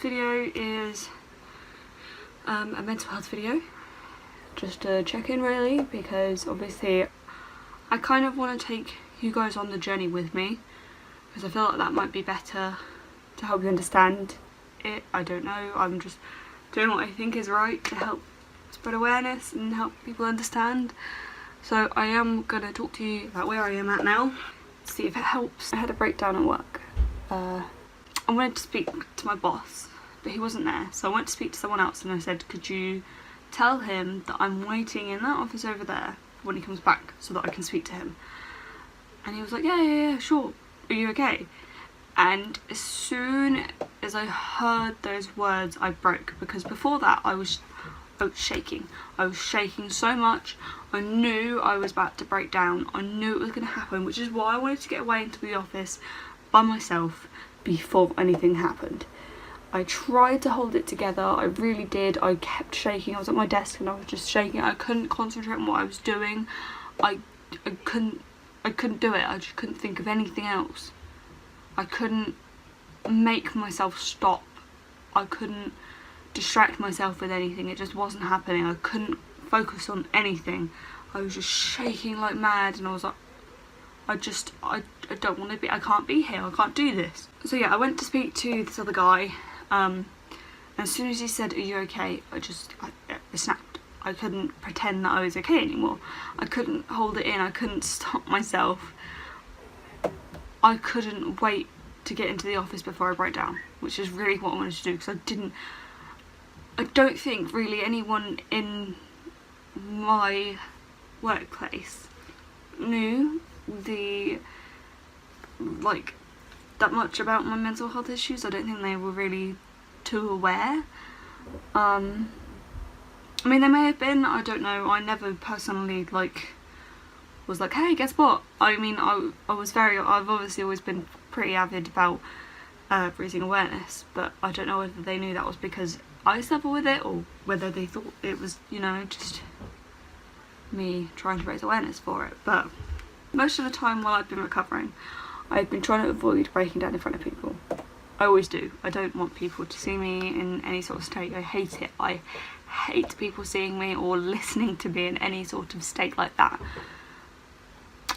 video is a mental health video, just to check in really, because obviously I kind of want to take you guys on the journey with me, because I feel like that might be better to help you understand it. I don't know, I'm just doing what I think is right to help spread awareness and help people understand. So I am going to talk to you about where I am at now, see if it helps. I had a breakdown at work. I wanted to speak to my boss, but he wasn't there, so I went to speak to someone else and I said, could you tell him that I'm waiting in that office over there when he comes back so that I can speak to him? And he was like, yeah, sure, are you okay? And as soon as I heard those words, I broke, because before that I was shaking. I was shaking so much. I knew I was about to break down. I knew it was going to happen, which is why I wanted to get away into the office by myself before anything happened. I tried to hold it together, I really did. I kept shaking. I was at my desk and I was just shaking. I couldn't concentrate on what I was doing. I couldn't do it. I just couldn't think of anything else. I couldn't make myself stop. I couldn't distract myself with anything. It just wasn't happening. I couldn't focus on anything. I was just shaking like mad, and I was like, I don't want to be, I can't be here, I can't do this. So yeah, I went to speak to this other guy, and as soon as he said, are you okay, I snapped. I couldn't pretend that I was okay anymore. I couldn't hold it in, I couldn't stop myself. I couldn't wait to get into the office before I broke down, which is really what I wanted to do, because I don't think really anyone in my workplace knew that much about my mental health issues. I don't think they were really too aware. I mean, they may have been, I don't know. I never personally was like, hey, guess what? I mean, I've obviously always been pretty avid about raising awareness, but I don't know whether they knew that was because I suffer with it, or whether they thought it was, you know, just me trying to raise awareness for it. But most of the time while I've been recovering, I've been trying to avoid breaking down in front of people. I always do. I don't want people to see me in any sort of state. I hate it. I hate people seeing me or listening to me in any sort of state like that.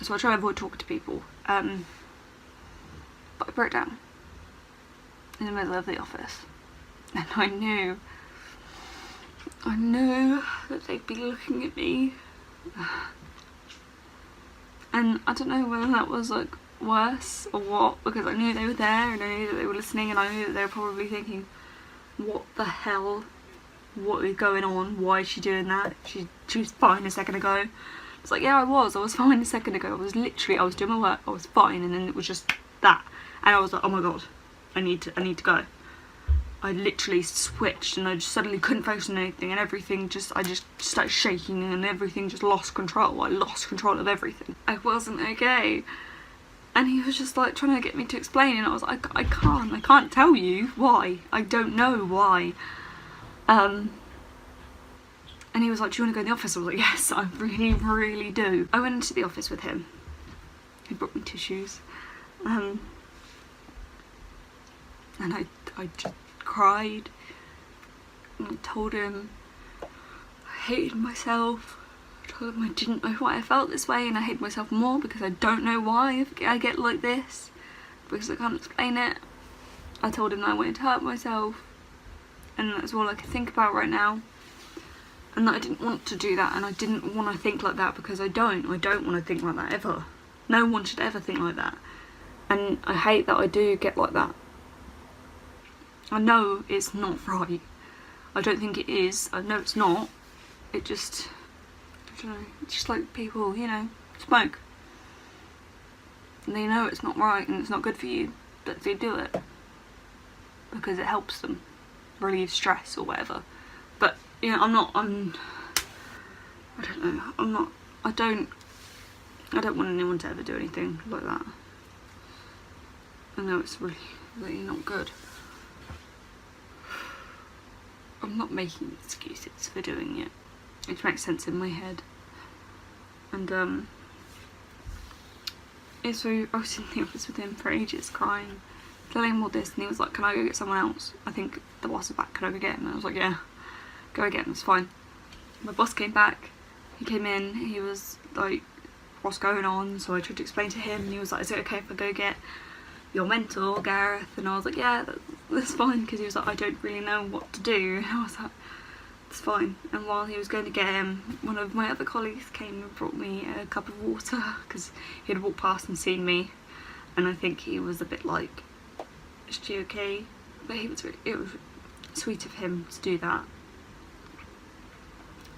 So I try to avoid talking to people. But I broke down in the middle of the office. And I knew that they'd be looking at me. And I don't know whether that was like worse or what, because I knew they were there and I knew that they were listening, and I knew that they were probably thinking, what the hell, what is going on, why is she doing that, she was fine a second ago. It's like, yeah, I was fine a second ago. I was doing my work, I was fine, and then it was just that, and I was like, oh my god, I need to go. I literally switched and I just suddenly couldn't focus on anything, and everything I just started shaking, and everything just lost control. I lost control of everything. I wasn't okay. And he was just like trying to get me to explain, and I was like, I can't tell you why. I don't know why. And he was like, do you want to go in the office? I was like, yes, I really, really do. I went into the office with him. He brought me tissues. And I just cried, and I told him I hated myself. I told him I didn't know why I felt this way, and I hate myself more because I don't know why I get like this, because I can't explain it. I told him that I wanted to hurt myself, and that's all I could think about right now, and that I didn't want to do that, and I didn't want to think like that, because I don't want to think like that ever. No one should ever think like that, and I hate that I do get like that. I know it's not right. I don't think it is. I know it's not. It just, I don't know, it's just like people, you know, smoke. And they know it's not right and it's not good for you, but they do it because it helps them relieve stress or whatever. But, you know, I don't want anyone to ever do anything like that. I know it's really, really not good. I'm not making excuses for doing it. It makes sense in my head. And so I was in the office with him for ages, crying, telling him all this, and he was like, can I go get someone else? I think the boss is back, can I go get him? And I was like, yeah, go get him, it's fine. My boss came back, he came in, he was like, what's going on? So I tried to explain to him, and he was like, is it okay if I go get your mentor, Gareth? And I was like, yeah, that's fine, because he was like, I don't really know what to do. And I was like, it's fine. And while he was going to get him, one of my other colleagues came and brought me a cup of water, because he had walked past and seen me, and I think he was a bit like, is she okay? But it was sweet of him to do that.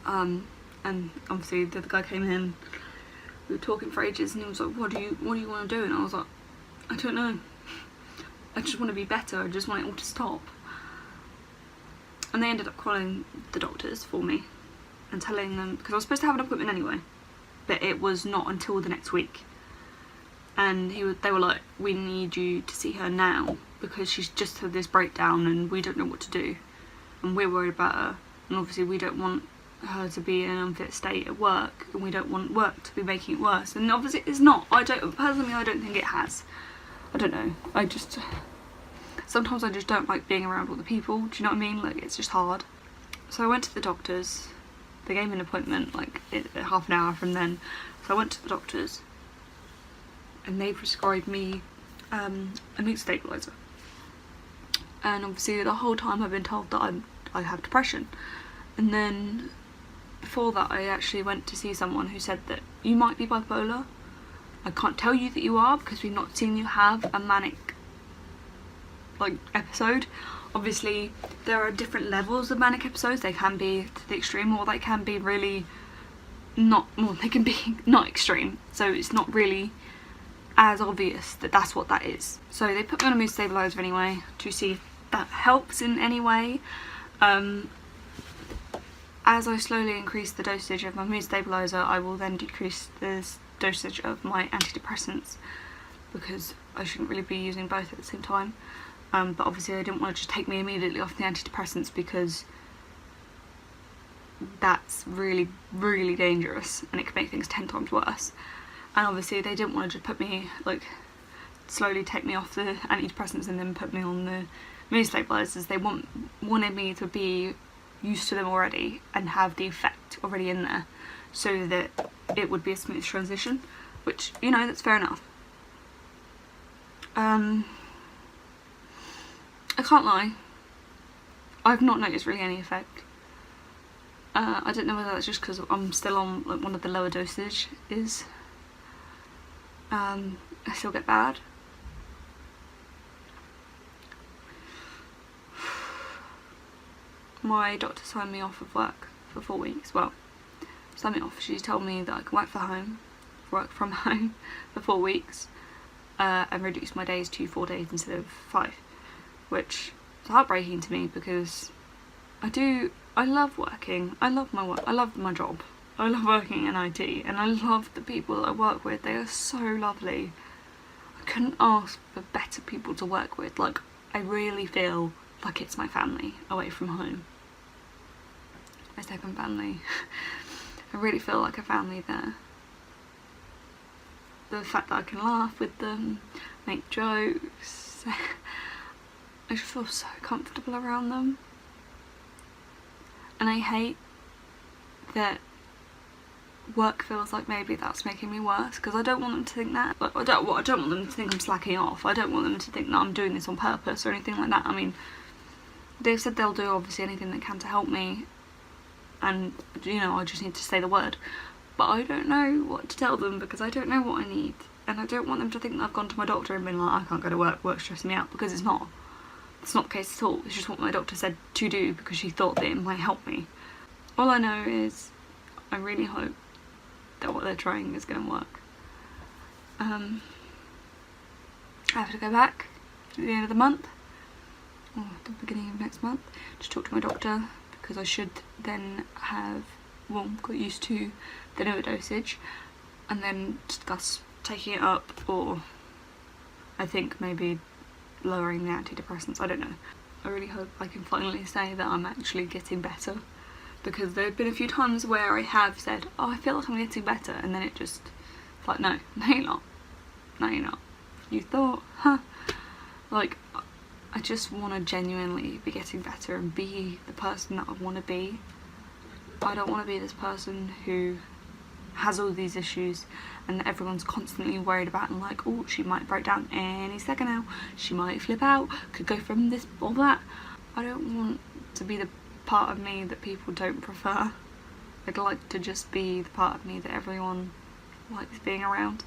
And obviously the other guy came in, we were talking for ages, and he was like, what do you want to do? And I was like, I don't know, I just want to be better, I just want it all to stop. And they ended up calling the doctors for me and telling them, because I was supposed to have an appointment anyway, but it was not until the next week. And they were like, we need you to see her now, because she's just had this breakdown and we don't know what to do. And we're worried about her, and obviously we don't want her to be in an unfit state at work, and we don't want work to be making it worse. And obviously it's not. Personally, I don't think it has. I don't know. Sometimes I just don't like being around all the people, do you know what I mean? Like, it's just hard. So I went to the doctors. They gave me an appointment like half an hour from then. So I went to the doctors, and they prescribed me a mood stabiliser. And obviously the whole time I've been told that I have depression. And then before that I actually went to see someone who said that you might be bipolar. I can't tell you that you are, because we've not seen you have a manic episode. Obviously there are different levels of manic episodes. They can be to the extreme, or they can be really not, well, they can be not extreme, so it's not really as obvious that that's what that is. So they put me on a mood stabiliser anyway to see if that helps in any way. As I slowly increase the dosage of my mood stabiliser, I will then decrease the dosage of my antidepressants, because I shouldn't really be using both at the same time. But obviously I didn't want to just take me immediately off the antidepressants, because that's really, really dangerous and it could make things 10 times worse. And obviously they didn't want to just put me, slowly take me off the antidepressants and then put me on the mood stabilisers. They wanted me to be used to them already and have the effect already in there, so that it would be a smooth transition, which, you know, that's fair enough. I can't lie, I've not noticed really any effect. I don't know whether that's just because I'm still on one of the lower dosages. I still get bad. My doctor signed me off of work for 4 weeks. Well, signed me off. She told me that I can work from home for 4 weeks, and reduce my days to 4 days instead of 5, which is heartbreaking to me, because I love working. I love my work. I love my job. I love working in IT, and I love the people that I work with. They are so lovely. I couldn't ask for better people to work with. I really feel like it's my family away from home. My second family. I really feel like a family there. The fact that I can laugh with them, make jokes, I just feel so comfortable around them. And I hate that work feels like maybe that's making me worse, because I don't want them to think that. I don't want them to think I'm slacking off. I don't want them to think that I'm doing this on purpose or anything like that. I mean, they've said they'll do obviously anything they can to help me, and you know, I just need to say the word. But I don't know what to tell them, because I don't know what I need, and I don't want them to think that I've gone to my doctor and been like, I can't go to work's stressing me out, because it's not. It's not the case at all. It's just what my doctor said to do, because she thought that it might help me. All I know is I really hope that what they're trying is going to work. I have to go back at the end of the month, or the beginning of next month, to talk to my doctor, because I should then have, got used to the newer dosage, and then discuss taking it up, or I think maybe lowering the antidepressants. I don't know. I really hope I can finally say that I'm actually getting better, because there have been a few times where I have said, oh, I feel like I'm getting better, and then it just, it's like, no you're not. No, you're not. You thought, huh? Like, I just want to genuinely be getting better and be the person that I want to be. I don't want to be this person who has all these issues and everyone's constantly worried about and like, oh, she might break down any second now, she might flip out, could go from this or that. I don't want to be the part of me that people don't prefer. I'd like to just be the part of me that everyone likes being around.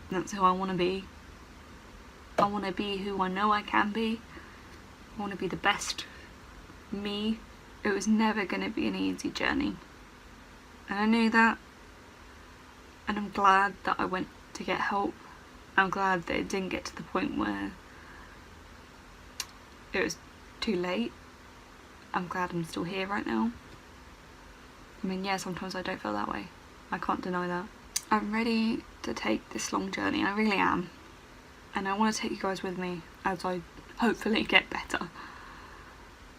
And that's who I want to be. I want to be who I know I can be. I want to be the best me. It was never going to be an easy journey. And I knew that. And I'm glad that I went to get help. I'm glad that it didn't get to the point where it was too late. I'm glad I'm still here right now. I mean, yeah, sometimes I don't feel that way. I can't deny that. I'm ready to take this long journey. I really am. And I want to take you guys with me as I hopefully get better.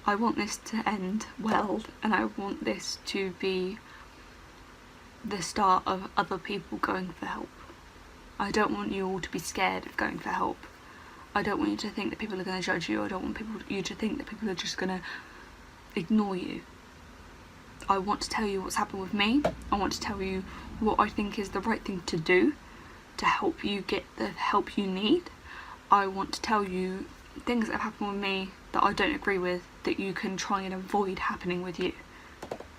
I want this to end well, and I want this to be the start of other people going for help. I don't want you all to be scared of going for help. I don't want you to think that people are going to judge you. I don't want you to think that people are just going to ignore you. I want to tell you what's happened with me. I want to tell you what I think is the right thing to do to help you get the help you need. I want to tell you things that have happened with me that I don't agree with, that you can try and avoid happening with you.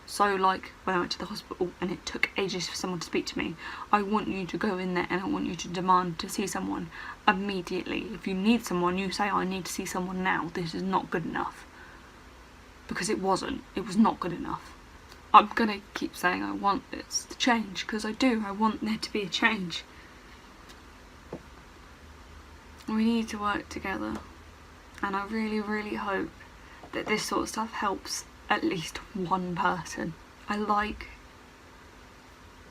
So like when I went to the hospital and it took ages for someone to speak to me, I want you to go in there and I want you to demand to see someone immediately. If you need someone, you say, I need to see someone now. This is not good enough. Because it wasn't. It was not good enough. I'm gonna keep saying I want this to change, because I do. I want there to be a change. We need to work together. And I really, really hope that this sort of stuff helps at least one person. I like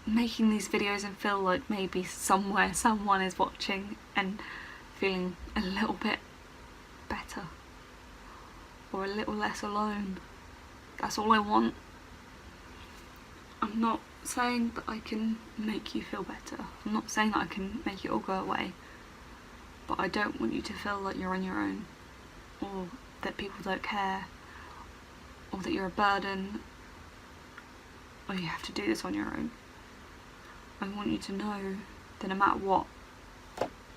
making these videos and feel like maybe somewhere someone is watching and feeling a little bit better or a little less alone. That's all I want. I'm not saying that I can make you feel better. I'm not saying that I can make it all go away. But I don't want you to feel like you're on your own, or that people don't care, or that you're a burden, or you have to do this on your own. I want you to know that no matter what,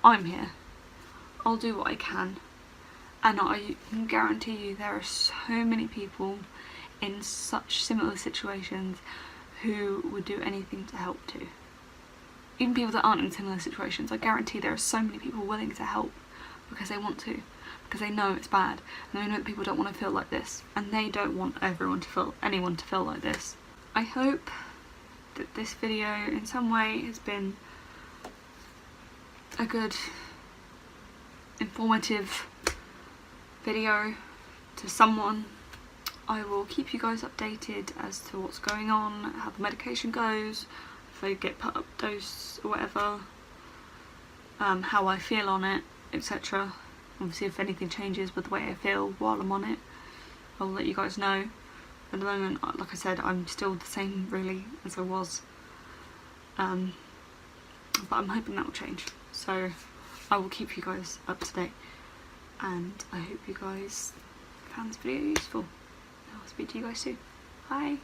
I'm here. I'll do what I can. And I can guarantee you there are so many people in such similar situations who would do anything to help too. Even people that aren't in similar situations, I guarantee there are so many people willing to help because they want to, because they know it's bad, and they know that people don't want to feel like this, and they don't want anyone to feel like this. I hope that this video in some way has been a good, informative video to someone. I will keep you guys updated as to what's going on, how the medication goes, if I get put up dose or whatever, how I feel on it, etc. Obviously if anything changes with the way I feel while I'm on it, I'll let you guys know. At the moment, like I said, I'm still the same really as I was, but I'm hoping that will change. So I will keep you guys up to date, and I hope you guys found this video useful. I'll speak to you guys soon. Bye!